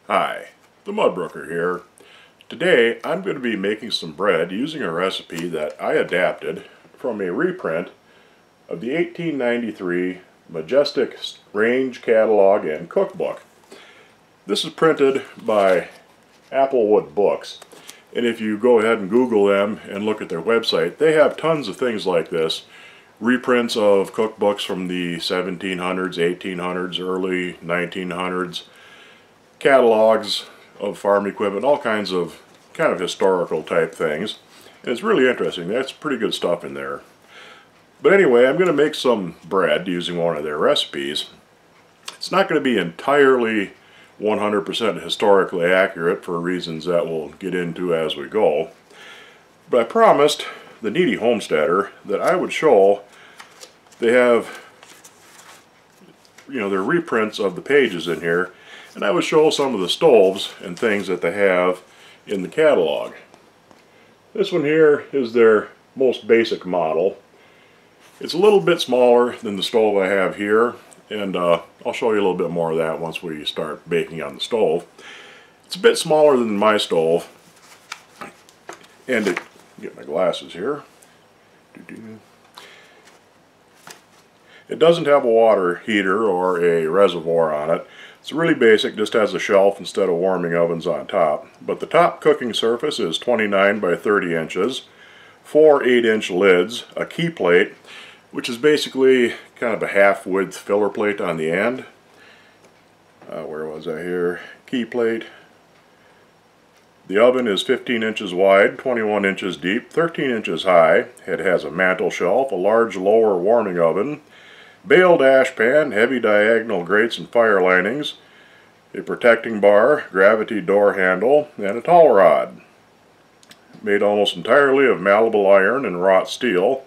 Hi, the Mudbrooker here. Today I'm going to be making some bread using a recipe that I adapted from a reprint of the 1893 Majestic Range Catalog and Cookbook. This is printed by Applewood Books, and if you go ahead and Google them and look at their website, they have tons of things like this. Reprints of cookbooks from the 1700s, 1800s, early 1900s, catalogs of farm equipment, all kinds of kind of historical type things. And it's really interesting. That's pretty good stuff in there. But anyway, I'm going to make some bread using one of their recipes. It's not going to be entirely 100% historically accurate for reasons that we'll get into as we go. But I promised the needy homesteader that I would show they have, their reprints of the pages in here, and I would show some of the stoves and things that they have in the catalog. This one here is their most basic model. It's a little bit smaller than the stove I have here, and I'll show you a little bit more of that once we start baking on the stove. It's a bit smaller than my stove, and get my glasses here. It doesn't have a water heater or a reservoir on it. It's really basic, just has a shelf instead of warming ovens on top. But the top cooking surface is 29 by 30 inches, 4 8-inch lids, a key plate, which is basically kind of a half-width filler plate on the end. Where was I here? Key plate. The oven is 15 inches wide, 21 inches deep, 13 inches high. It has a mantel shelf, a large lower warming oven, bailed ash pan, heavy diagonal grates and fire linings, a protecting bar, gravity door handle, and a towel rod. Made almost entirely of malleable iron and wrought steel.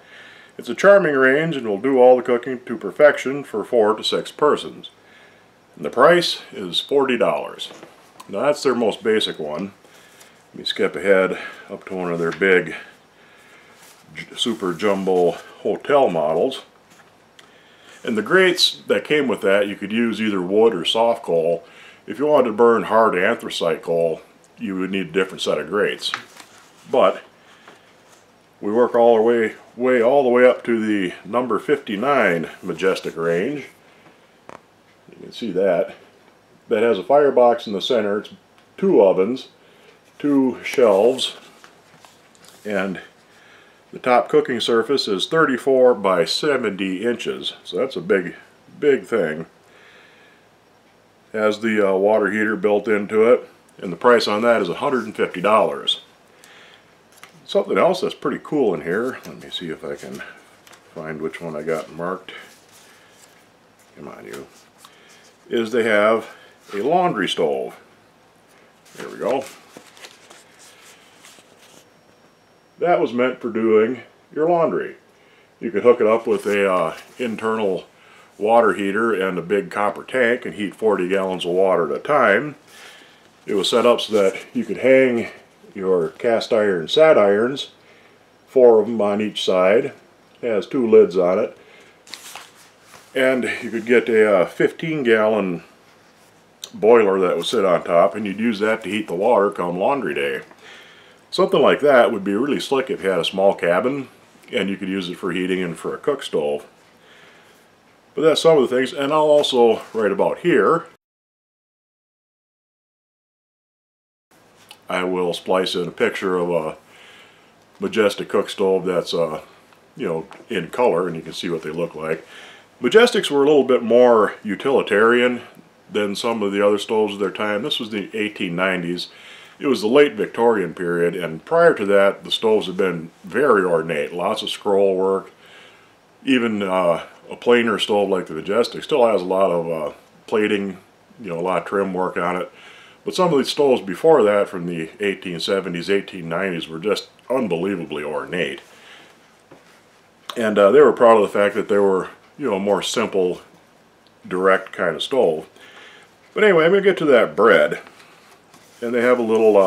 It's a charming range and will do all the cooking to perfection for 4 to 6 persons. And the price is $40. Now that's their most basic one. Let me skip ahead up to one of their big super jumbo hotel models. And the grates that came with that, you could use either wood or soft coal. If you wanted to burn hard anthracite coal, you would need a different set of grates. But we work all the way up to the number 59 Majestic range. You can see that. That has a firebox in the center. It's 2 ovens, 2 shelves, and the top cooking surface is 34 by 70 inches, so that's a big thing. Has the water heater built into it, and the price on that is $150. Something else that's pretty cool in here, let me see if I can find which one I got marked. Come on, you. Is they have a laundry stove. There we go. That was meant for doing your laundry. You could hook it up with a internal water heater and a big copper tank and heat 40 gallons of water at a time. It was set up so that you could hang your cast iron sad irons, 4 of them on each side. It has 2 lids on it. And you could get a 15-gallon boiler that would sit on top, and you'd use that to heat the water come laundry day. Something like that would be really slick if you had a small cabin and you could use it for heating and for a cook stove. But that's some of the things, and I'll also, right about here, I will splice in a picture of a Majestic cook stove that's in color, and you can see what they look like. Majestics were a little bit more utilitarian than some of the other stoves of their time. This was the 1890s. It was the late Victorian period, and prior to that the stoves had been very ornate, lots of scroll work. Even a plainer stove like the Majestic still has a lot of plating, a lot of trim work on it. But some of these stoves before that, from the 1870s, 1890s, were just unbelievably ornate. And they were proud of the fact that they were, a more simple, direct kind of stove. But anyway, I'm going to get to that bread. And they have a little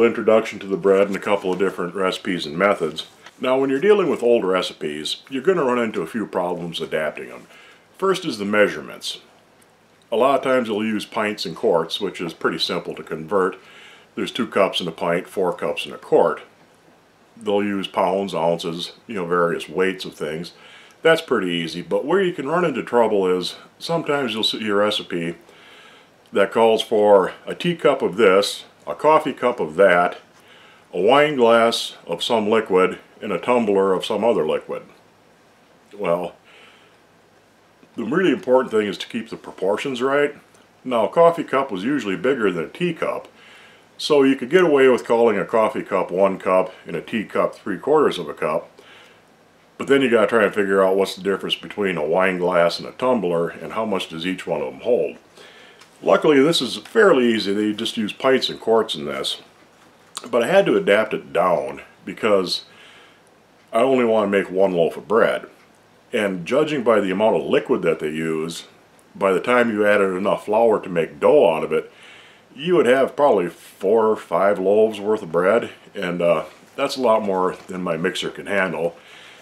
introduction to the bread and a couple of different recipes and methods. Now, when you're dealing with old recipes, you're going to run into a few problems adapting them. First is the measurements. a lot of times you'll use pints and quarts, which is pretty simple to convert. There's 2 cups in a pint, 4 cups in a quart. They'll use pounds, ounces, various weights of things. That's pretty easy, but where you can run into trouble is sometimes you'll see a recipe that calls for a teacup of this, a coffee cup of that, a wine glass of some liquid, and a tumbler of some other liquid. Well, the really important thing is to keep the proportions right. Now, a coffee cup was usually bigger than a teacup, so you could get away with calling a coffee cup 1 cup and a teacup 3/4 of a cup. But then you got to try and figure out what's the difference between a wine glass and a tumbler and how much does each one of them hold. Luckily, this is fairly easy. They just use pints and quarts in this. But I had to adapt it down because I only want to make 1 loaf of bread. And judging by the amount of liquid that they use, by the time you added enough flour to make dough out of it, you would have probably 4 or 5 loaves worth of bread, and that's a lot more than my mixer can handle.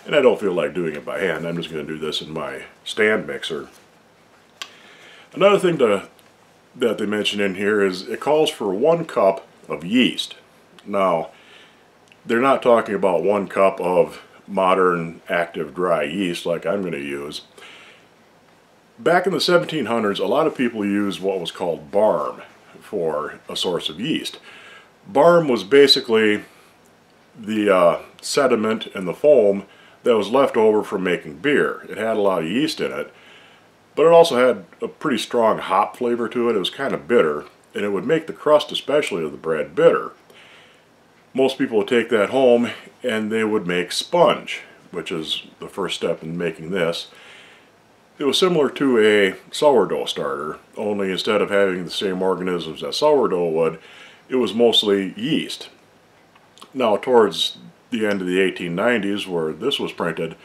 And I don't feel like doing it by hand. I'm just going to do this in my stand mixer. Another thing that they mention in here is it calls for 1 cup of yeast. Now, they're not talking about 1 cup of modern active dry yeast like I'm going to use. Back in the 1700s, a lot of people used what was called barm for a source of yeast. Barm was basically the sediment and the foam that was left over from making beer. It had a lot of yeast in it, but it also had a pretty strong hop flavor to it. It was kind of bitter, and it would make the crust, especially of the bread, bitter. Most people would take that home and they would make sponge, which is the first step in making this. It was similar to a sourdough starter, only instead of having the same organisms that sourdough would, it was mostly yeast. Now, towards the end of the 1890s, where this was printed,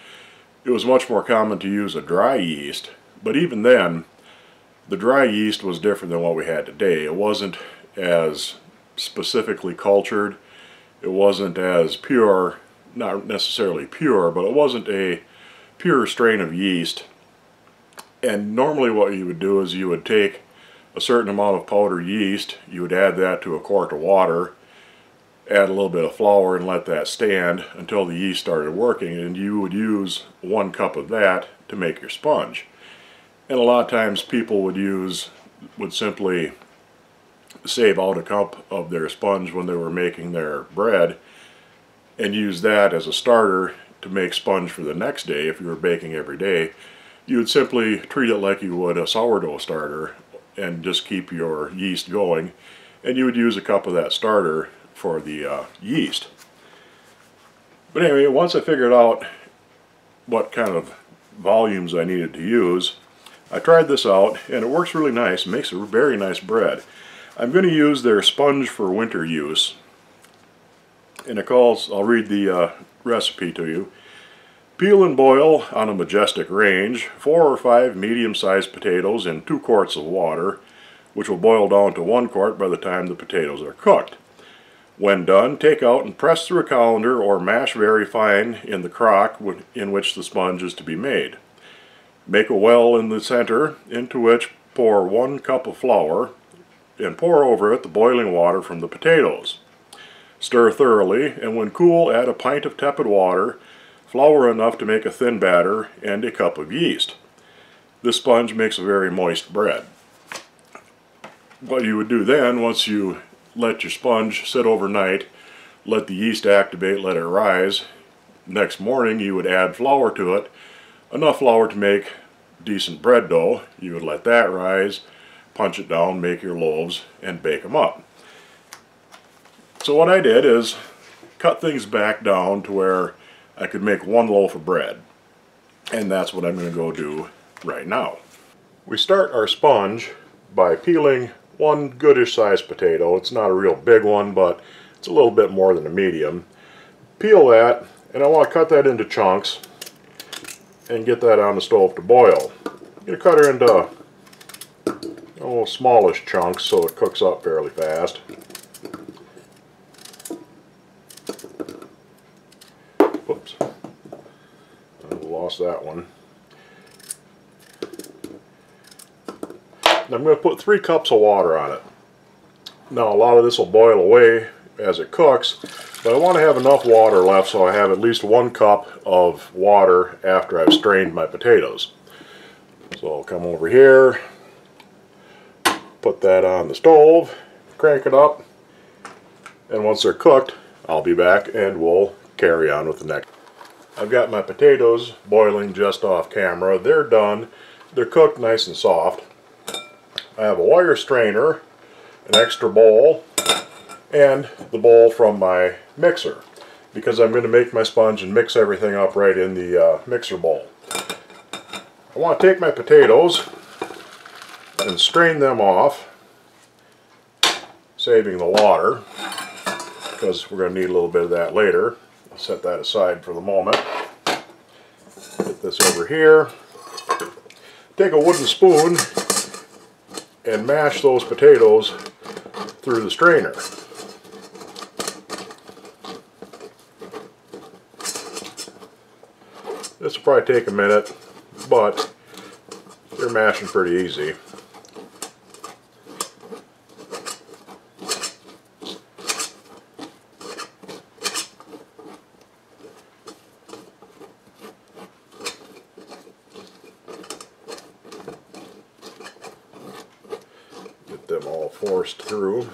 it was much more common to use a dry yeast, but even then, the dry yeast was different than what we had today. It wasn't as specifically cultured. It wasn't as pure, not necessarily pure, but it wasn't a pure strain of yeast. And normally what you would do is you would take a certain amount of powdered yeast, you would add that to a quart of water, add a little bit of flour and let that stand until the yeast started working, and you would use 1 cup of that to make your sponge. And a lot of times people would simply save out a cup of their sponge when they were making their bread and use that as a starter to make sponge for the next day. If you were baking every day, you would simply treat it like you would a sourdough starter and just keep your yeast going, and you would use a cup of that starter for the yeast. But anyway, once I figured out what kind of volumes I needed to use, I tried this out and it works really nice. It makes a very nice bread. I'm going to use their sponge for winter use, and it calls, I'll read the recipe to you. Peel and boil on a majestic range 4 or 5 medium-sized potatoes in 2 quarts of water, which will boil down to 1 quart by the time the potatoes are cooked. When done, take out and press through a colander or mash very fine in the crock in which the sponge is to be made. Make a well in the center, into which pour 1 cup of flour and pour over it the boiling water from the potatoes. Stir thoroughly, and when cool, add a pint of tepid water, flour enough to make a thin batter, and a cup of yeast. This sponge makes a very moist bread. What you would do then, once you let your sponge sit overnight, let the yeast activate, let it rise, next morning you would add flour to it, enough flour to make decent bread dough. You would let that rise, punch it down, make your loaves, and bake them up. So what I did is cut things back down to where I could make 1 loaf of bread, and that's what I'm going to go do right now. We start our sponge by peeling 1 goodish sized potato. It's not a real big one, but it's a little bit more than a medium. Peel that, and I want to cut that into chunks and get that on the stove to boil. I'm going to cut her into smallish chunks so it cooks up fairly fast. Whoops, I lost that one. I'm I'm going to put 3 cups of water on it. Now a lot of this will boil away as it cooks, but I want to have enough water left so I have at least 1 cup of water after I've strained my potatoes. So I'll come over here, put that on the stove, crank it up, and once they're cooked, I'll be back and we'll carry on with the next. I've got my potatoes boiling just off camera. They're done. They're cooked nice and soft. I have a wire strainer, an extra bowl, and the bowl from my mixer, because I'm going to make my sponge and mix everything up right in the mixer bowl. I want to take my potatoes and strain them off, saving the water, because we're going to need a little bit of that later. I'll set that aside for the moment. Get this over here. Take a wooden spoon and mash those potatoes through the strainer. This will probably take a minute, but they're mashing pretty easy. Get them all forced through.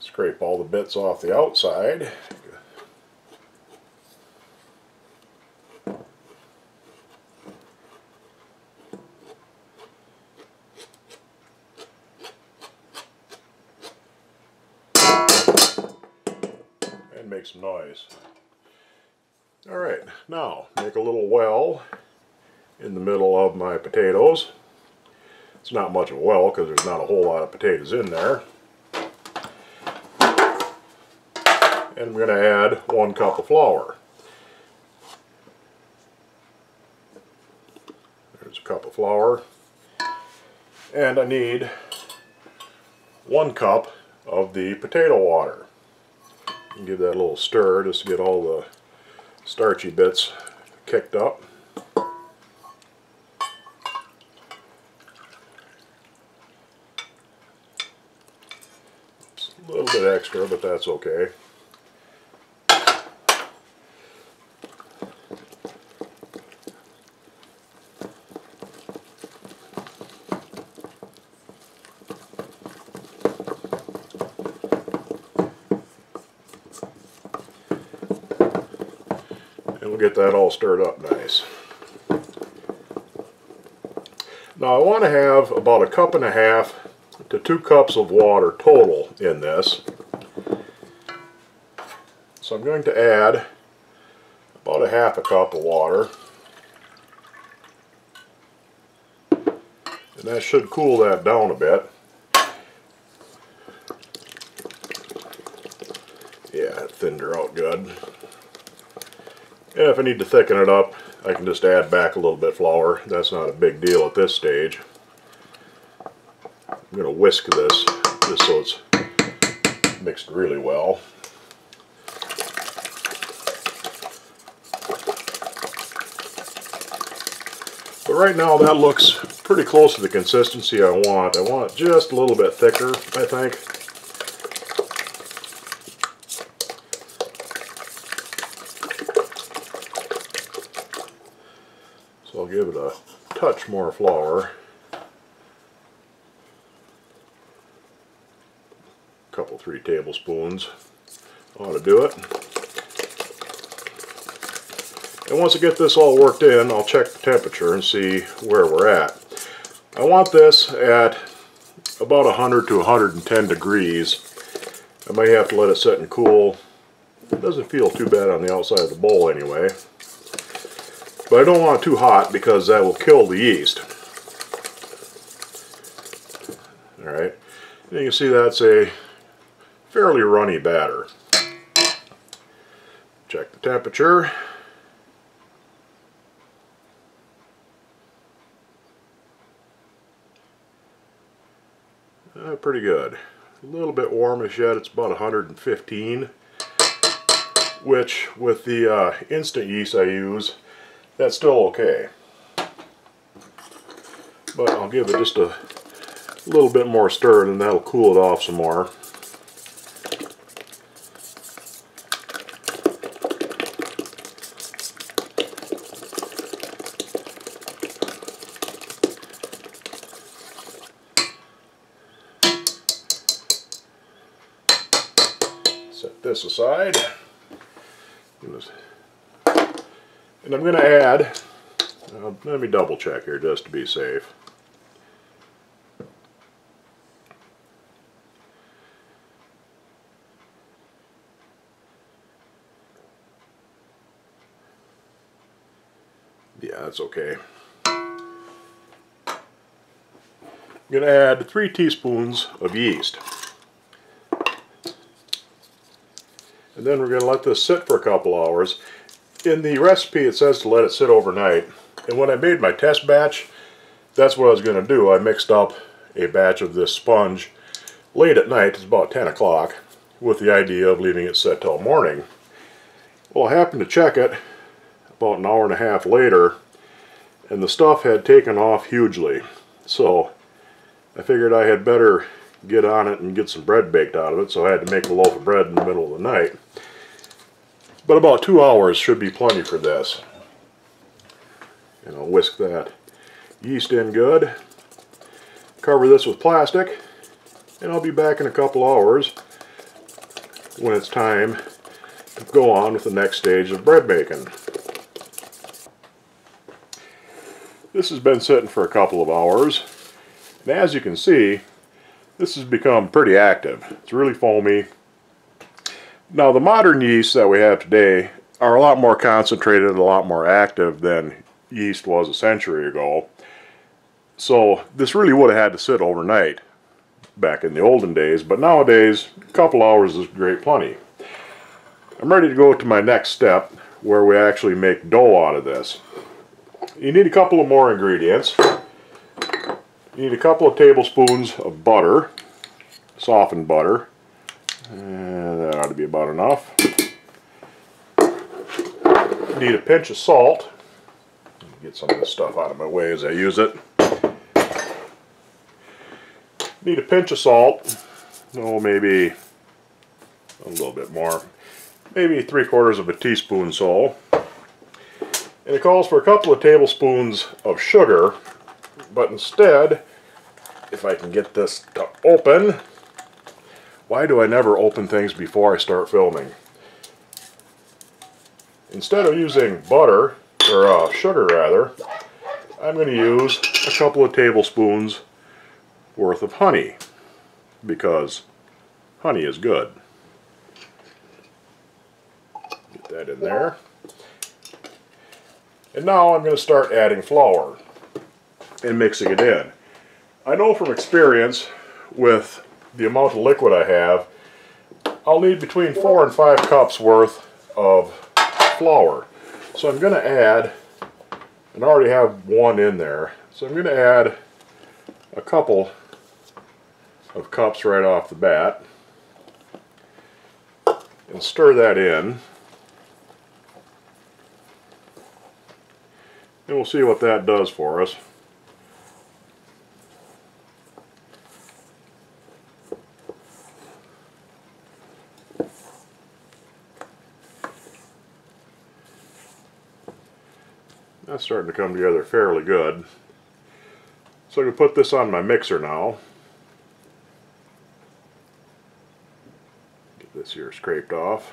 Scrape all the bits off the outside. And make some noise. Alright, now make a little well in the middle of my potatoes. It's not much of a well because there's not a whole lot of potatoes in there. And we're going to add 1 cup of flour. There's a cup of flour. And I need 1 cup of the potato water. And give that a little stir just to get all the starchy bits kicked up. It's a little bit extra, but that's okay. And we'll get that all stirred up nice. Now I want to have about 1.5 cups to 2 cups of water total in this. So I'm going to add about 1/2 cup of water. And that should cool that down a bit. Yeah, it thinned her out good. And if I need to thicken it up, I can just add back a little bit of flour. That's not a big deal at this stage. I'm going to whisk this just so it's mixed really well. But right now that looks pretty close to the consistency I want. I want it just a little bit thicker, I think. So I'll give it a touch more flour. A couple, 3 tablespoons ought to do it. And once I get this all worked in, I'll check the temperature and see where we're at. I want this at about 100 to 110 degrees. I may have to let it sit and cool. It doesn't feel too bad on the outside of the bowl anyway. But I don't want it too hot because that will kill the yeast. Alright, you can see that's a fairly runny batter. Check the temperature. pretty good. A little bit warmish yet. It's about 115, which with the instant yeast I use, that's still okay. But I'll give it just a little bit more stir and that'll cool it off some more. Set this aside. And I'm going to add, let me double check here just to be safe. Yeah, that's okay. I'm going to add 3 teaspoons of yeast. And then we're going to let this sit for a couple hours. In the recipe it says to let it sit overnight. And when I made my test batch, that's what I was going to do. I mixed up a batch of this sponge late at night, it's about 10 o'clock, with the idea of leaving it set till morning. Well, I happened to check it about an hour and a half later, and the stuff had taken off hugely. So I figured I had better get on it and get some bread baked out of it, so I had to make a loaf of bread in the middle of the night. But about 2 hours should be plenty for this. And I'll whisk that yeast in good. Cover this with plastic, and I'll be back in a couple hours when it's time to go on with the next stage of bread baking. This has been sitting for a couple of hours, and as you can see, this has become pretty active. It's really foamy. Now the modern yeasts that we have today are a lot more concentrated, a lot more active than yeast was a century ago. So this really would have had to sit overnight back in the olden days, but nowadays a couple hours is great plenty. I'm ready to go to my next step where we actually make dough out of this. You need a couple of more ingredients. You need a couple of tablespoons of butter, softened butter, and that ought to be about enough. You need a pinch of salt. Get some of this stuff out of my way as I use it. Need a pinch of salt. Oh, maybe a little bit more. Maybe 3/4 of a teaspoon so. And it calls for a couple of tablespoons of sugar, but instead, if I can get this to open, why do I never open things before I start filming? Instead of using butter, or sugar rather, I'm going to use a couple of tablespoons worth of honey, because honey is good. Get that in there. And now I'm going to start adding flour and mixing it in. I know from experience with the amount of liquid I have, I'll need between 4 and 5 cups worth of flour. So I'm going to add, and I already have one in there, so I'm going to add a couple of cups right off the bat and stir that in. And we'll see what that does for us. That's starting to come together fairly good. So I can put this on my mixer now. Get this here scraped off.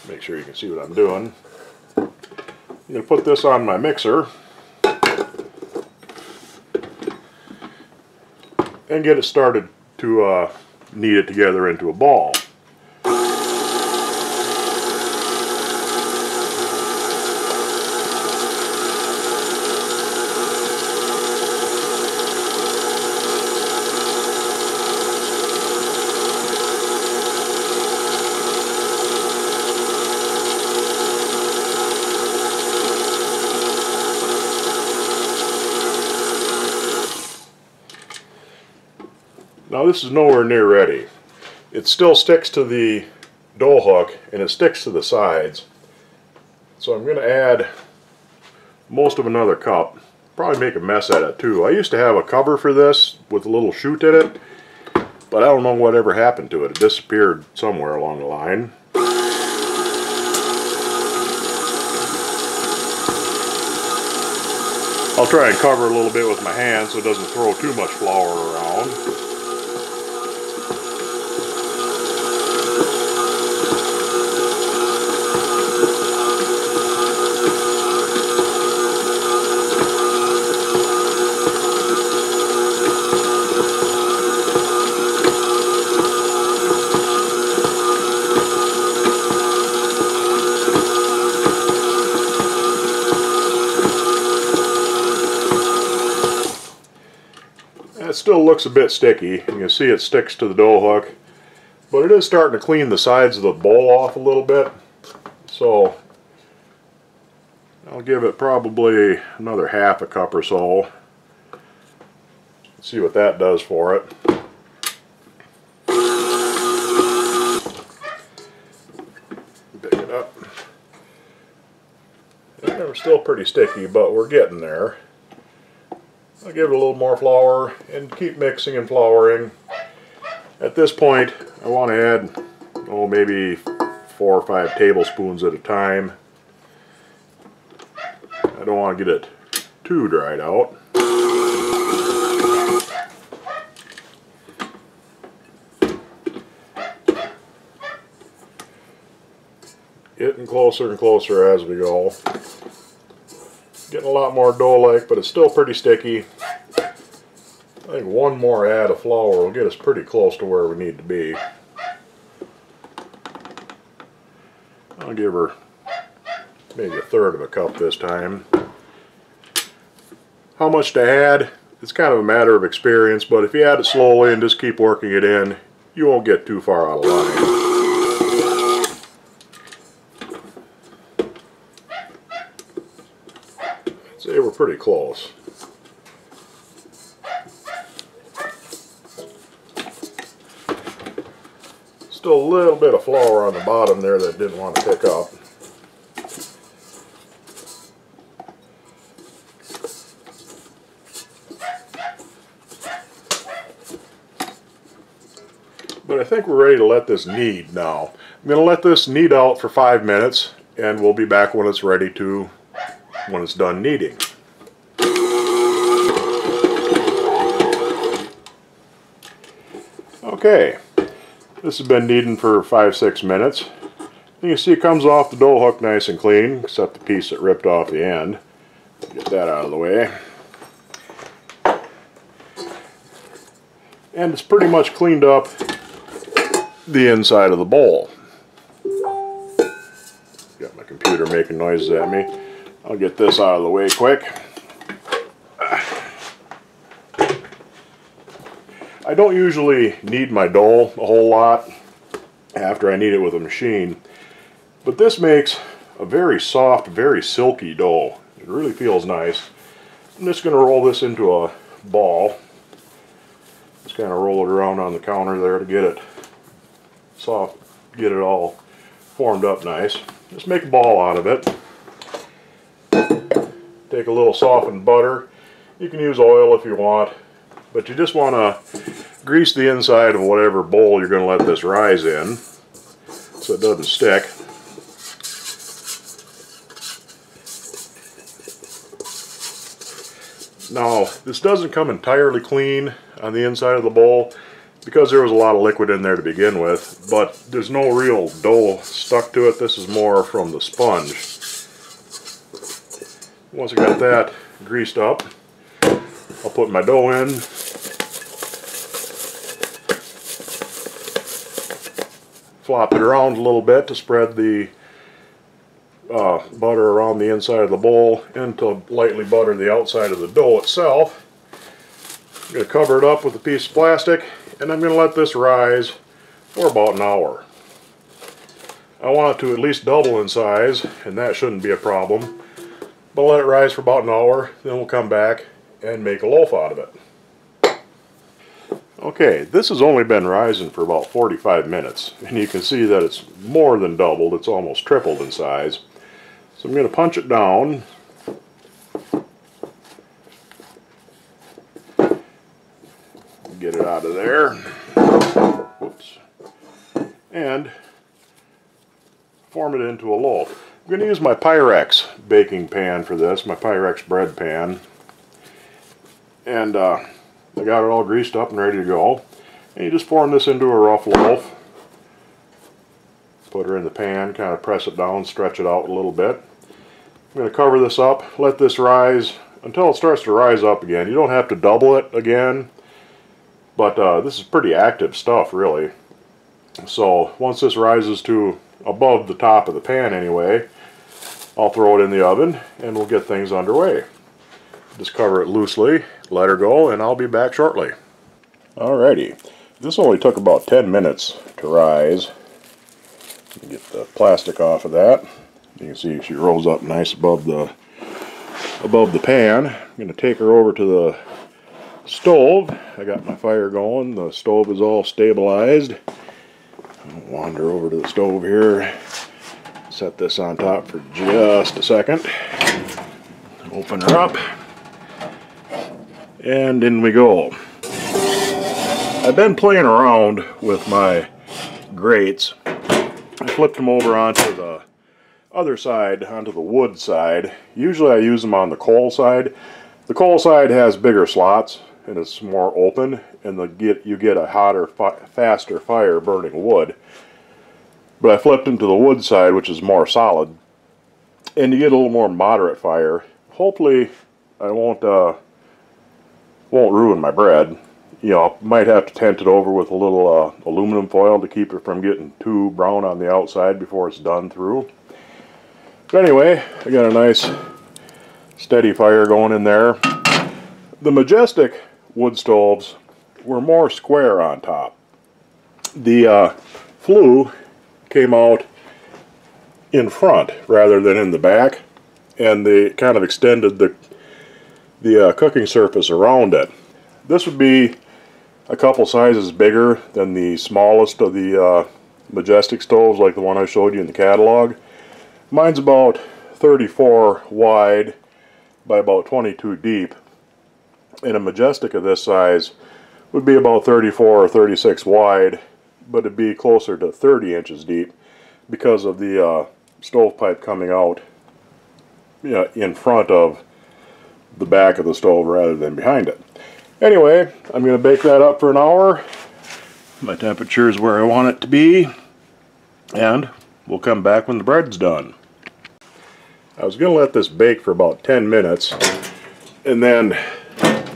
Make sure you can see what I'm doing. I'm going to put this on my mixer and get it started to knead it together into a ball. Now this is nowhere near ready. It still sticks to the dough hook and it sticks to the sides. So I'm going to add most of another cup. Probably make a mess at it too. I used to have a cover for this with a little chute in it, but I don't know whatever happened to it. It disappeared somewhere along the line. I'll try and cover a little bit with my hand so it doesn't throw too much flour around. It still looks a bit sticky. You can see it sticks to the dough hook, but it is starting to clean the sides of the bowl off a little bit. So I'll give it probably another half a cup or so. See what that does for it. Pick it up. And we're still pretty sticky, but we're getting there. I'll give it a little more flour and keep mixing and flouring. At this point, I want to add, oh, maybe 4 or 5 tablespoons at a time. I don't want to get it too dried out. Getting closer and closer as we go. Getting a lot more dough-like, but it's still pretty sticky. I think one more add of flour will get us pretty close to where we need to be. I'll give her maybe a third of a cup this time. How much to add? It's kind of a matter of experience, but if you add it slowly and just keep working it in, you won't get too far out of line. Say we're pretty close. Still a little bit of flour on the bottom there that I didn't want to pick up. But I think we're ready to let this knead now. I'm going to let this knead out for 5 minutes, and we'll be back when it's ready to, when it's done kneading. Okay, this has been kneading for 5-6 minutes. You can see it comes off the dough hook nice and clean, except the piece that ripped off the end. Get that out of the way. And it's pretty much cleaned up the inside of the bowl. Got my computer making noises at me. I'll get this out of the way quick. I don't usually knead my dough a whole lot after I knead it with a machine, but this makes a very soft, very silky dough. It really feels nice. I'm just going to roll this into a ball. Just kind of roll it around on the counter there to get it soft, get it all formed up nice. Just make a ball out of it. Take a little softened butter. You can use oil if you want, but you just want to grease the inside of whatever bowl you're going to let this rise in so it doesn't stick. Now, this doesn't come entirely clean on the inside of the bowl because there was a lot of liquid in there to begin with, but there's no real dough stuck to it. This is more from the sponge. Once I got that greased up, I'll put my dough in. Flop it around a little bit to spread the butter around the inside of the bowl and to lightly butter the outside of the dough itself. I'm going to cover it up with a piece of plastic, and I'm going to let this rise for about an hour. I want it to at least double in size, and that shouldn't be a problem. But I'll let it rise for about an hour, then we'll come back and make a loaf out of it. Okay, this has only been rising for about 45 minutes, and you can see that it's more than doubled. It's almost tripled in size. So I'm going to punch it down. Get it out of there. Whoops. And form it into a loaf. I'm going to use my Pyrex baking pan for this, my Pyrex bread pan. And I got it all greased up and ready to go. And you just form this into a rough loaf. Put her in the pan, kind of press it down, stretch it out a little bit. I'm going to cover this up, let this rise until it starts to rise up again. You don't have to double it again, but this is pretty active stuff, really. So once this rises to above the top of the pan anyway, I'll throw it in the oven and we'll get things underway. Just cover it loosely, let her go, and I'll be back shortly. Alrighty, this only took about 10 minutes to rise. Get the plastic off of that. You can see she rolls up nice above the pan. I'm going to take her over to the stove. I got my fire going. The stove is all stabilized. I'll wander over to the stove here. Set this on top for just a second. Open her up. And in we go. I've been playing around with my grates. I flipped them over onto the other side, onto the wood side. Usually I use them on the coal side. The coal side has bigger slots and it's more open, and you get a hotter, faster fire burning wood. But I flipped them to the wood side, which is more solid, and you get a little more moderate fire. Hopefully I won't ruin my bread. You know, I might have to tent it over with a little aluminum foil to keep it from getting too brown on the outside before it's done through. But anyway, I got a nice steady fire going in there. The Majestic wood stoves were more square on top. The flue came out in front rather than in the back, and they kind of extended the cooking surface around it. This would be a couple sizes bigger than the smallest of the Majestic stoves, like the one I showed you in the catalog. Mine's about 34 wide by about 22 deep, and a Majestic of this size would be about 34 or 36 wide, but it'd be closer to 30 inches deep because of the stovepipe coming out, you know, in front of the back of the stove rather than behind it. Anyway, I'm going to bake that up for an hour. My temperature is where I want it to be, and we'll come back when the bread's done. I was going to let this bake for about 10 minutes and then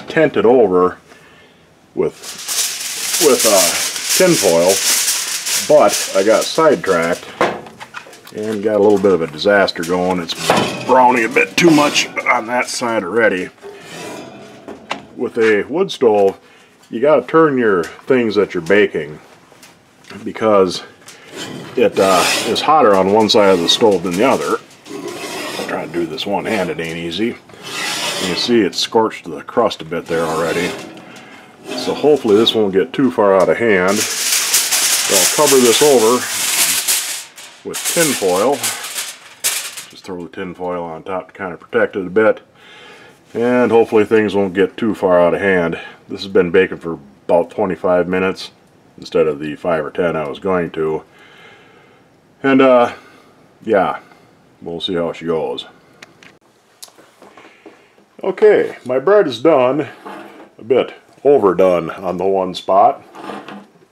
tent it over with tin foil, but I got sidetracked and got a little bit of a disaster going. It's browning a bit too much on that side already. With a wood stove, you got to turn your things that you're baking because it is hotter on one side of the stove than the other. I'm trying to do this one-handed, ain't easy. You can see it's scorched the crust a bit there already. So hopefully this won't get too far out of hand. So I'll cover this over with tin foil. Just throw the tin foil on top to kind of protect it a bit. And hopefully things won't get too far out of hand. This has been baking for about 25 minutes instead of the 5 or 10 I was going to. And yeah, we'll see how she goes. Okay, my bread is done. A bit overdone on the one spot.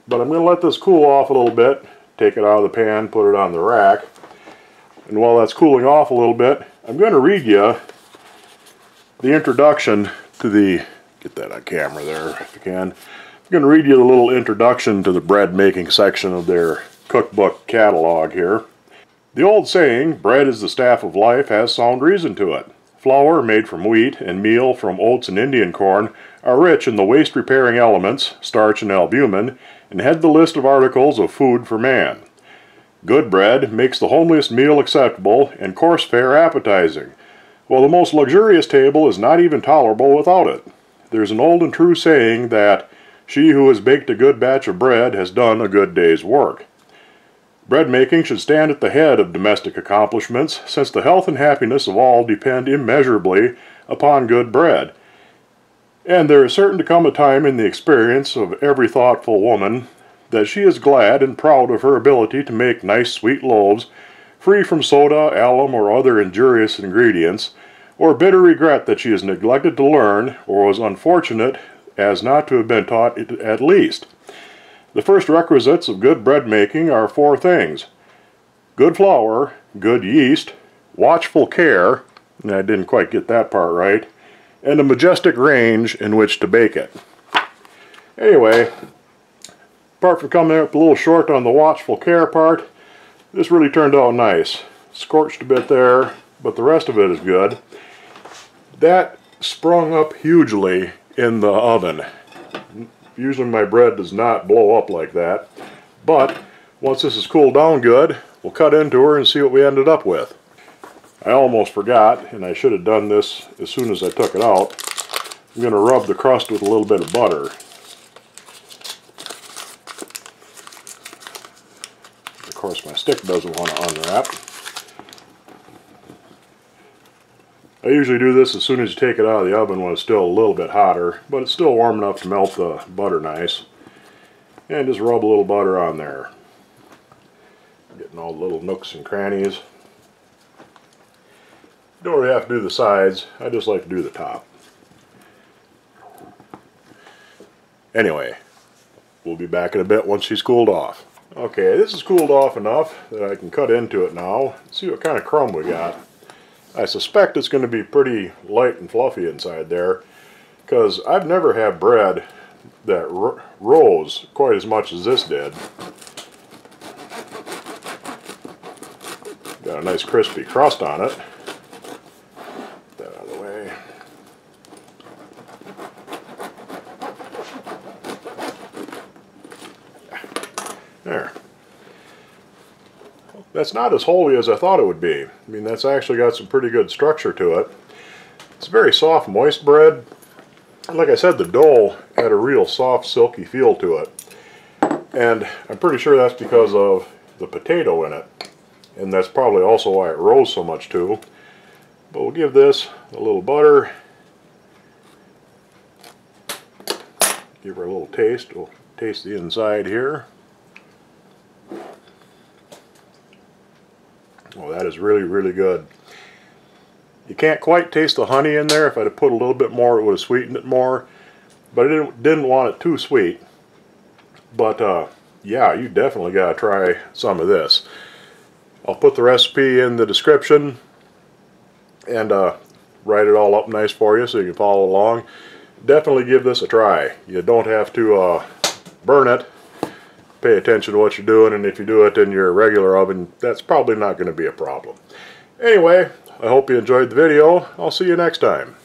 But I'm going to let this cool off a little bit. Take it out of the pan, put it on the rack. And while that's cooling off a little bit, I'm going to read you the introduction to the, get that on camera there if you can. I'm going to read you the little introduction to the bread making section of their cookbook catalog here. The old saying, bread is the staff of life, has sound reason to it. Flour made from wheat and meal from oats and Indian corn are rich in the waste-repairing elements, starch and albumin, and head the list of articles of food for man. Good bread makes the homeliest meal acceptable and coarse fare appetizing, while the most luxurious table is not even tolerable without it. There's an old and true saying that She who has baked a good batch of bread has done a good day's work. Bread making should stand at the head of domestic accomplishments, since the health and happiness of all depend immeasurably upon good bread. And there is certain to come a time in the experience of every thoughtful woman that she is glad and proud of her ability to make nice sweet loaves, free from soda, alum, or other injurious ingredients, or bitter regret that she has neglected to learn, or was unfortunate as not to have been taught it at least. The first requisites of good bread making are 4 things: good flour, good yeast, watchful care, and I didn't quite get that part right, and a majestic range in which to bake it. Anyway, apart from coming up a little short on the watchful care part, this really turned out nice. Scorched a bit there, but the rest of it is good. That sprung up hugely in the oven. Usually my bread does not blow up like that, but once this is cooled down good, we'll cut into her and see what we ended up with. I almost forgot, and I should have done this as soon as I took it out. I'm going to rub the crust with a little bit of butter. Of course, my stick doesn't want to unwrap. I usually do this as soon as you take it out of the oven when it's still a little bit hotter, but it's still warm enough to melt the butter nice. And just rub a little butter on there. Getting all the little nooks and crannies. You don't really have to do the sides, I just like to do the top. Anyway, we'll be back in a bit once she's cooled off. Okay, this is cooled off enough that I can cut into it now. See what kind of crumb we got. I suspect it's going to be pretty light and fluffy inside there, because I've never had bread that rose quite as much as this did. Got a nice crispy crust on it. Get that out of the way. There. That's not as holy as I thought it would be. I mean, that's actually got some pretty good structure to it. It's very soft, moist bread. And like I said, the dough had a real soft, silky feel to it. And I'm pretty sure that's because of the potato in it. And that's probably also why it rose so much too. But we'll give this a little butter. Give her a little taste. We'll taste the inside here. Oh, that is really, really good. You can't quite taste the honey in there. If I'd have put a little bit more, it would have sweetened it more. But I didn't want it too sweet. But yeah, you definitely got to try some of this. I'll put the recipe in the description and write it all up nice for you so you can follow along. Definitely give this a try. You don't have to burn it. Pay attention to what you're doing, and if you do it in your regular oven, that's probably not going to be a problem. Anyway, I hope you enjoyed the video. I'll see you next time.